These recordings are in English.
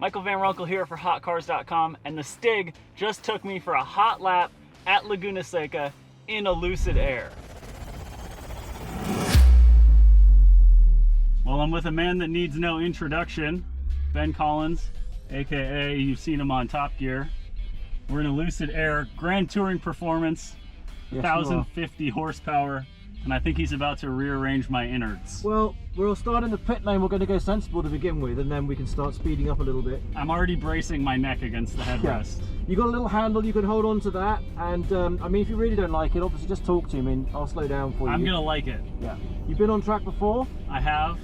Michael Van Runkle here for HotCars.com, and the Stig just took me for a hot lap at Laguna Seca in a Lucid Air. Well, I'm with a man that needs no introduction, Ben Collins, aka you've seen him on Top Gear. We're in a Lucid Air Grand Touring Performance, Yes, 1,050 horsepower, and I think he's about to rearrange my innards. Well, we'll start in the pit lane. We're going to go sensible to begin with, and then we can start speeding up a little bit. I'm already bracing my neck against the headrest. Yeah. You got a little handle, you can hold on to that, and I mean, if you really don't like it, obviously just talk to me and I'll slow down for you. I'm gonna like it. Yeah. You've been on track before? I have.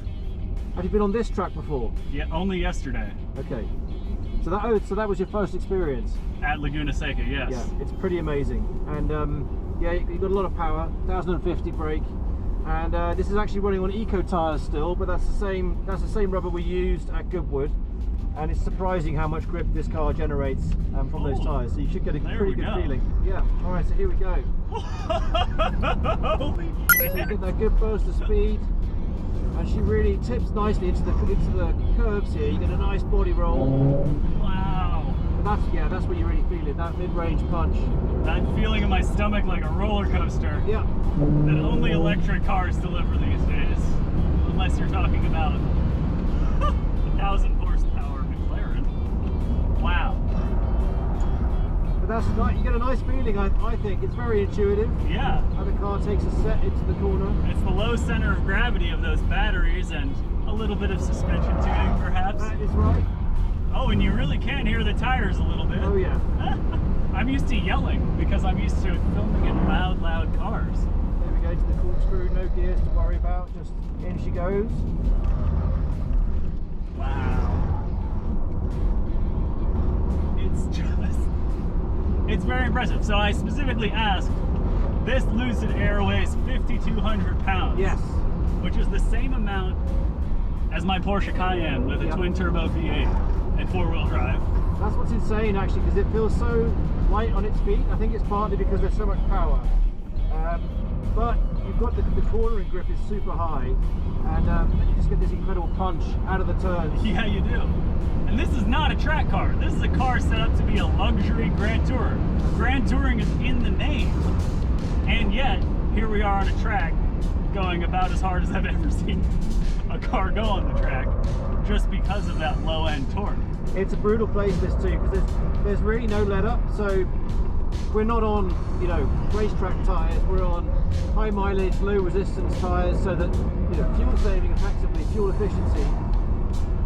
Have you been on this track before? Yeah, only yesterday. Okay. So that was your first experience? At Laguna Seca, yes. Yeah, it's pretty amazing. And yeah, you've got a lot of power, 1,050 brake. And this is actually running on eco tires still, but that's the same rubber we used at Goodwood. And it's surprising how much grip this car generates from those tires. So you should get a pretty good feeling. Yeah. All right, so here we go. Holy shit. So you get that good burst of speed, and she really tips nicely into the curves here. You get a nice body roll. Wow. And that's what you really feel it, that mid-range punch. That feeling in my stomach like a roller coaster. Yeah. That only electric cars deliver these days. Unless you're talking about 1,000 horsepower McLaren. Wow. But that's not, you get a nice feeling, I think. It's very intuitive. Yeah. How the car takes a set into the corner. It's the low center of gravity of those batteries and a little bit of suspension tuning perhaps. That is right. Oh, and you really can hear the tires a little bit. Oh yeah. I'm used to yelling because I'm used to filming in loud cars. There we go to the corkscrew, no gears to worry about, just in she goes. Wow. It's very impressive. So I specifically asked, this Lucid Air weighs 5,200 pounds. Yes. Which is the same amount as my Porsche Cayenne with a twin turbo V8 and 4-wheel drive. That's what's insane actually, because it feels so light on its feet. I think it's partly because there's so much power. But you've got the cornering grip is super high, and you just get this incredible punch out of the turns. Yeah, you do. And this is not a track car. This is a car set up to be a luxury Grand Tourer. Grand Touring is in the name. And yet, here we are on a track going about as hard as I've ever seen a car go on the track, just because of that low end torque. It's a brutal place, this too, because there's really no let up. So we're not on, you know, racetrack tires. We're on high mileage, low resistance tires, so that, you know, fuel saving effectively, fuel efficiency.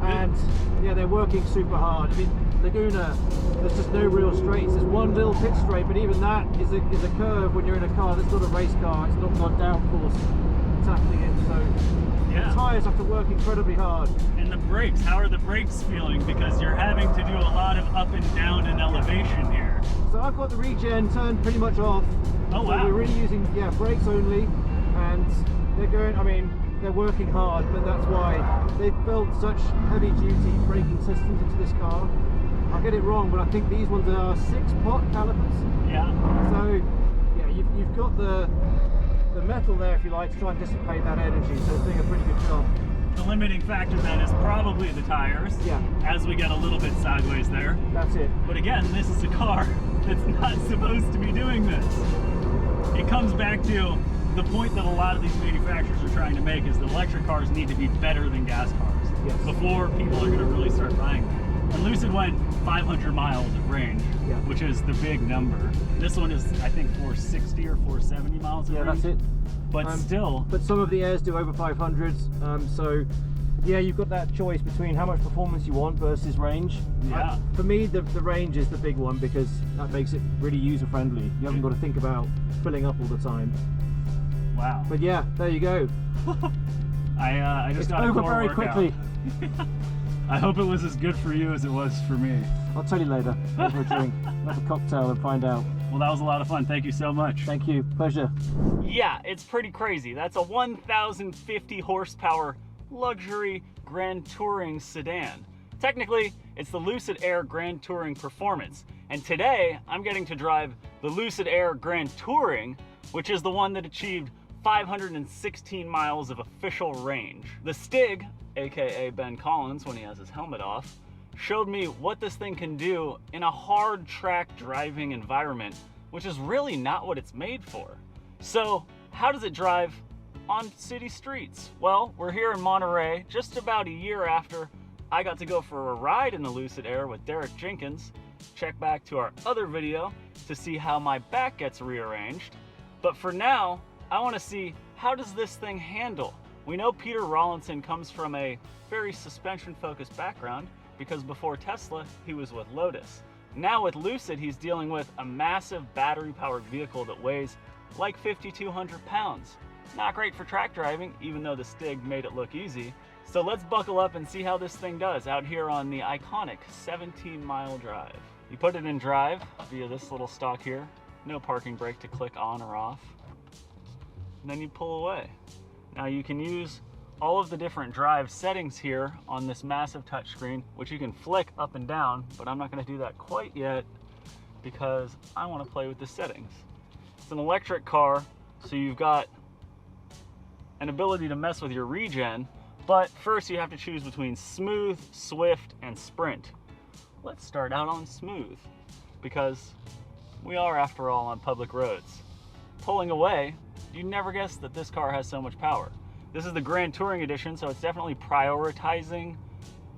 And yeah, they're working super hard. I mean, Laguna, there's just no real straights. There's one little pit straight, but even that is a curve when you're in a car that's not a race car. It's not got downforce tackling it. So yeah, the tires have to work incredibly hard. And the brakes, how are the brakes feeling? Because you're having to do a lot of up and down in elevation here. So I've got the regen turned pretty much off. Oh wow. So we're really using brakes only, and they're going, I mean, they're working hard, but that's why they've built such heavy duty braking systems into this car. I'll get it wrong, but I think these ones are 6-pot calipers. Yeah. So yeah, you've got the metal there, if you like, to try and dissipate that energy, so it's doing a pretty good job. The limiting factor then is probably the tires. Yeah. As we get a little bit sideways there. That's it. But again, this is a car that's not supposed to be doing this. It comes back to the point that a lot of these manufacturers are trying to make, is that electric cars need to be better than gas cars. Yes. Before people are going to really start buying them. And Lucid went 500 miles of range, which is the big number. This one is, I think, 460 or 470 miles of range. Yeah, that's it. But still. But some of the Airs do over 500s, so yeah, you've got that choice between how much performance you want versus range. Yeah. For me, the range is the big one, because that makes it really user-friendly. You haven't got to think about filling up all the time. Wow. But yeah, there you go. I just got over very quickly. I hope it was as good for you as it was for me. I'll tell you later. Over a drink, have a cocktail and find out. Well, that was a lot of fun. Thank you so much. Thank you. Pleasure. Yeah, it's pretty crazy. That's a 1,050 horsepower luxury Grand Touring sedan. Technically, it's the Lucid Air Grand Touring Performance. And today, I'm getting to drive the Lucid Air Grand Touring, which is the one that achieved 516 miles of official range. The Stig, aka Ben Collins when he has his helmet off, showed me what this thing can do in a hard track driving environment, which is really not what it's made for. So how does it drive on city streets? Well, we're here in Monterey, just about a year after I got to go for a ride in the Lucid Air with Derek Jenkins. Check back to our other video to see how my back gets rearranged. But for now, I want to see, how does this thing handle? We know Peter Rawlinson comes from a very suspension-focused background because before Tesla, he was with Lotus. Now with Lucid, he's dealing with a massive battery-powered vehicle that weighs like 5,200 pounds. Not great for track driving, even though the Stig made it look easy. So let's buckle up and see how this thing does out here on the iconic 17-mile drive. You put it in drive via this little stalk here. No parking brake to click on or off. And then you pull away. Now you can use all of the different drive settings here on this massive touchscreen, which you can flick up and down, but I'm not going to do that quite yet because I want to play with the settings. It's an electric car, so you've got an ability to mess with your regen, but first you have to choose between smooth, swift, and sprint. Let's start out on smooth, because we are, after all, on public roads. Pulling away, you'd never guess that this car has so much power. This is the Grand Touring Edition, so it's definitely prioritizing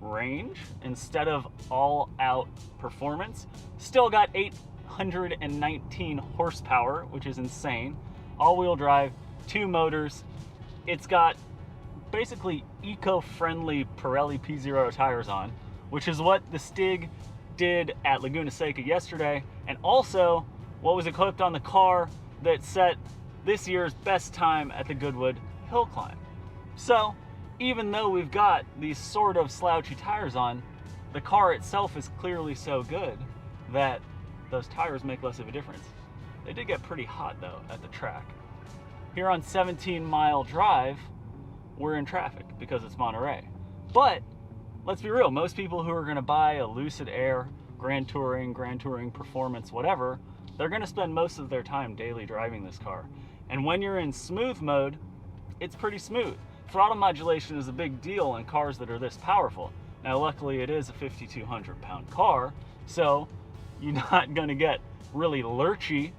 range instead of all-out performance. Still got 819 horsepower, which is insane. All-wheel drive, 2 motors. It's got basically eco-friendly Pirelli P0 tires on, which is what the Stig did at Laguna Seca yesterday, and also what was equipped on the car that set this year's best time at the Goodwood hill climb. So even though we've got these sort of slouchy tires on, the car itself is clearly so good that those tires make less of a difference. They did get pretty hot though at the track. Here on 17-mile drive, we're in traffic because it's Monterey. But let's be real, most people who are going to buy a Lucid Air, Grand Touring Performance, whatever, they're going to spend most of their time daily driving this car. And when you're in smooth mode, it's pretty smooth. Throttle modulation is a big deal in cars that are this powerful. Now luckily it is a 5,200 pound car, so you're not going to get really lurchy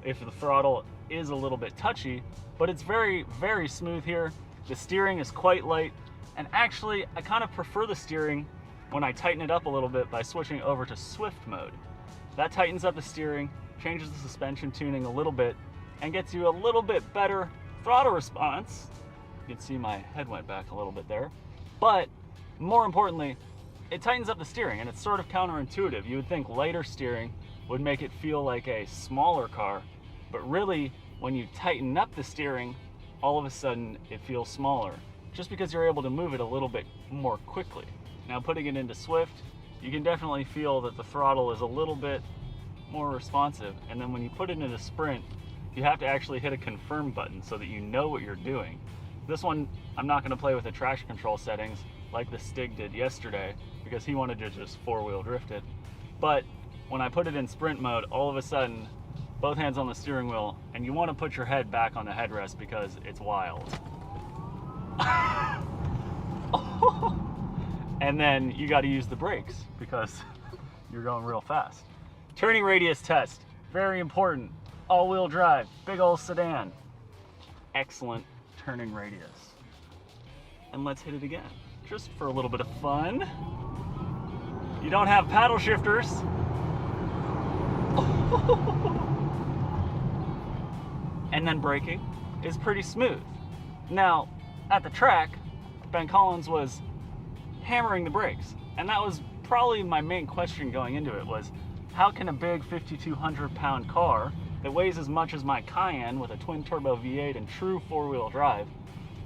if the throttle is a little bit touchy, but it's very, very smooth here. The steering is quite light, and actually I kind of prefer the steering when I tighten it up a little bit by switching over to Swift mode. That tightens up the steering, changes the suspension tuning a little bit, and gets you a little bit better throttle response. You can see my head went back a little bit there. But more importantly, it tightens up the steering, and it's sort of counterintuitive. You would think lighter steering would make it feel like a smaller car, but really when you tighten up the steering, all of a sudden it feels smaller, just because you're able to move it a little bit more quickly. Now putting it into Swift, you can definitely feel that the throttle is a little bit more responsive, and then when you put it into Sprint, you have to actually hit a confirm button so that you know what you're doing. This one, I'm not going to play with the traction control settings like the Stig did yesterday because he wanted to just four-wheel drift it. But when I put it in Sprint mode, all of a sudden, both hands on the steering wheel, and you want to put your head back on the headrest because it's wild. And then you got to use the brakes because you're going real fast. Turning radius test, very important. All-wheel drive, big old sedan. Excellent turning radius. And let's hit it again, just for a little bit of fun. You don't have paddle shifters. And then braking is pretty smooth. Now, at the track, Ben Collins was hammering the brakes, and that was probably my main question going into it, was how can a big 5,200 pound car that weighs as much as my Cayenne with a twin turbo V8 and true four-wheel drive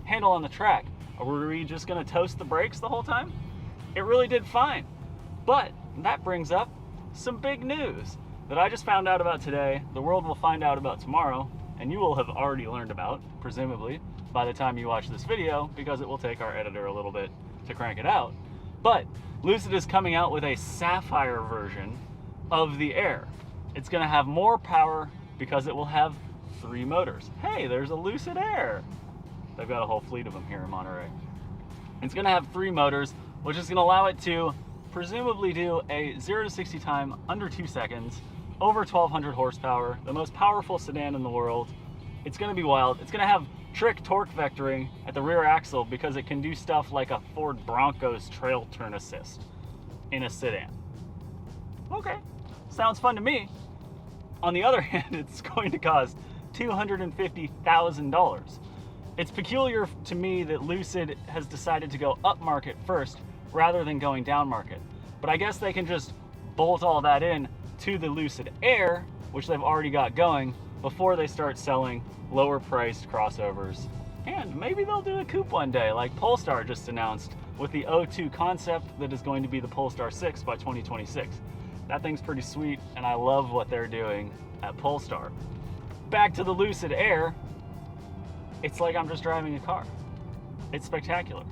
handle on the track? Or were we just gonna toast the brakes the whole time? It really did fine. But that brings up some big news that I just found out about today, the world will find out about tomorrow, and you will have already learned about, presumably, by the time you watch this video, because it will take our editor a little bit to crank it out. But Lucid is coming out with a Sapphire version of the Air. It's gonna have more power because it will have 3 motors. Hey, there's a Lucid Air. They've got a whole fleet of them here in Monterey. It's gonna have 3 motors, which is gonna allow it to presumably do a 0 to 60 time under 2 seconds, over 1200 horsepower, the most powerful sedan in the world. It's going to be wild. It's going to have trick torque vectoring at the rear axle because it can do stuff like a Ford Bronco's trail turn assist in a sedan. Okay, sounds fun to me. On the other hand, it's going to cost $250,000. It's peculiar to me that Lucid has decided to go up market first rather than going down market. But I guess they can just bolt all that in to the Lucid Air, which they've already got going, before they start selling lower priced crossovers. And maybe they'll do a coupe one day, like Polestar just announced with the O2 concept that is going to be the Polestar 6 by 2026. That thing's pretty sweet, and I love what they're doing at Polestar. Back to the Lucid Air, it's like I'm just driving a car. It's spectacular.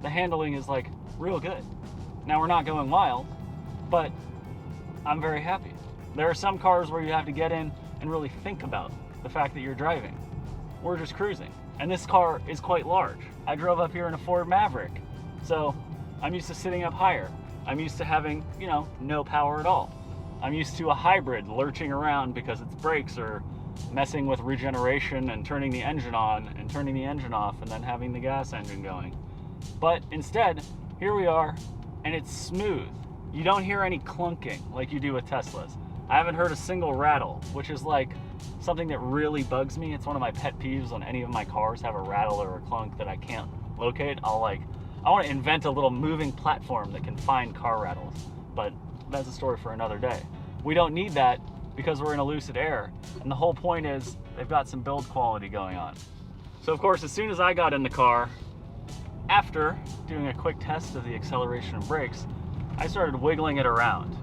The handling is like real good. Now we're not going wild, but I'm very happy. There are some cars where you have to get in and really think about the fact that you're driving. We're just cruising. And this car is quite large. I drove up here in a Ford Maverick, so I'm used to sitting up higher. I'm used to having, no power at all. I'm used to a hybrid lurching around because its brakes are messing with regeneration and turning the engine on and turning the engine off and then having the gas engine going. But instead, here we are, and it's smooth. You don't hear any clunking like you do with Teslas. I haven't heard a single rattle, which is like something that really bugs me. It's one of my pet peeves when any of my cars have a rattle or a clunk that I can't locate. I want to invent a little moving platform that can find car rattles, but that's a story for another day. We don't need that because we're in a Lucid Air, and the whole point is they've got some build quality going on. So of course, as soon as I got in the car, after doing a quick test of the acceleration and brakes, I started wiggling it around.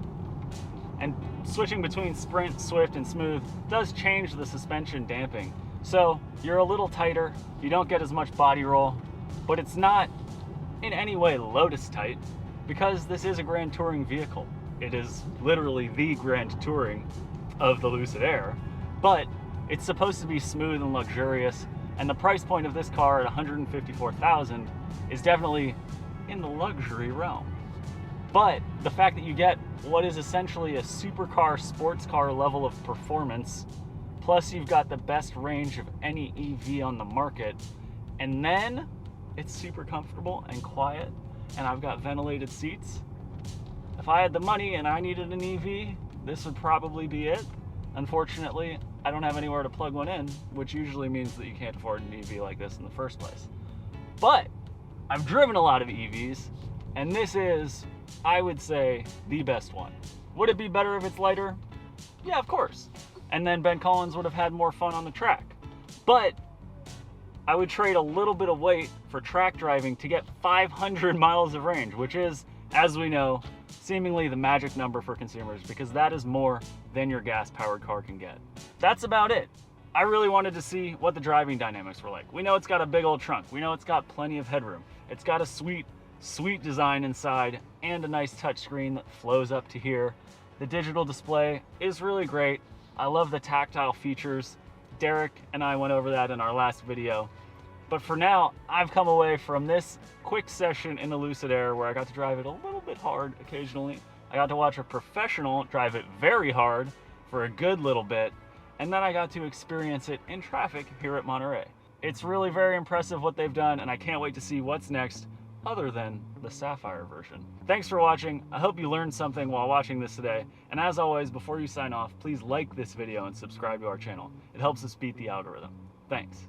And switching between Sprint, Swift, and Smooth does change the suspension damping. So you're a little tighter, you don't get as much body roll, but it's not in any way Lotus tight because this is a Grand Touring vehicle. It is literally the Grand Touring of the Lucid Air, but it's supposed to be smooth and luxurious, and the price point of this car at $154,000 is definitely in the luxury realm. But the fact that you get what is essentially a supercar, sports car level of performance, plus you've got the best range of any EV on the market, and then it's super comfortable and quiet, and I've got ventilated seats. If I had the money and I needed an EV, this would probably be it. Unfortunately, I don't have anywhere to plug one in, which usually means that you can't afford an EV like this in the first place. But I've driven a lot of EVs, and this is, I would say, the best one. Would it be better if it's lighter? Yeah, of course. And then Ben Collins would have had more fun on the track. But I would trade a little bit of weight for track driving to get 500 miles of range, which is, as we know, seemingly the magic number for consumers because that is more than your gas-powered car can get. That's about it. I really wanted to see what the driving dynamics were like. We know it's got a big old trunk. We know it's got plenty of headroom. It's got a sweet design inside and a nice touchscreen that flows up to here. The digital display is really great. I love the tactile features. Derek and I went over that in our last video. But for now, I've come away from this quick session in the Lucid Air where I got to drive it a little bit hard occasionally. I got to watch a professional drive it very hard for a good little bit, and then I got to experience it in traffic here at Monterey. It's really very impressive what they've done, and I can't wait to see what's next other than the Sapphire version. Thanks for watching. I hope you learned something while watching this today. And as always, before you sign off, please like this video and subscribe to our channel. It helps us beat the algorithm. Thanks.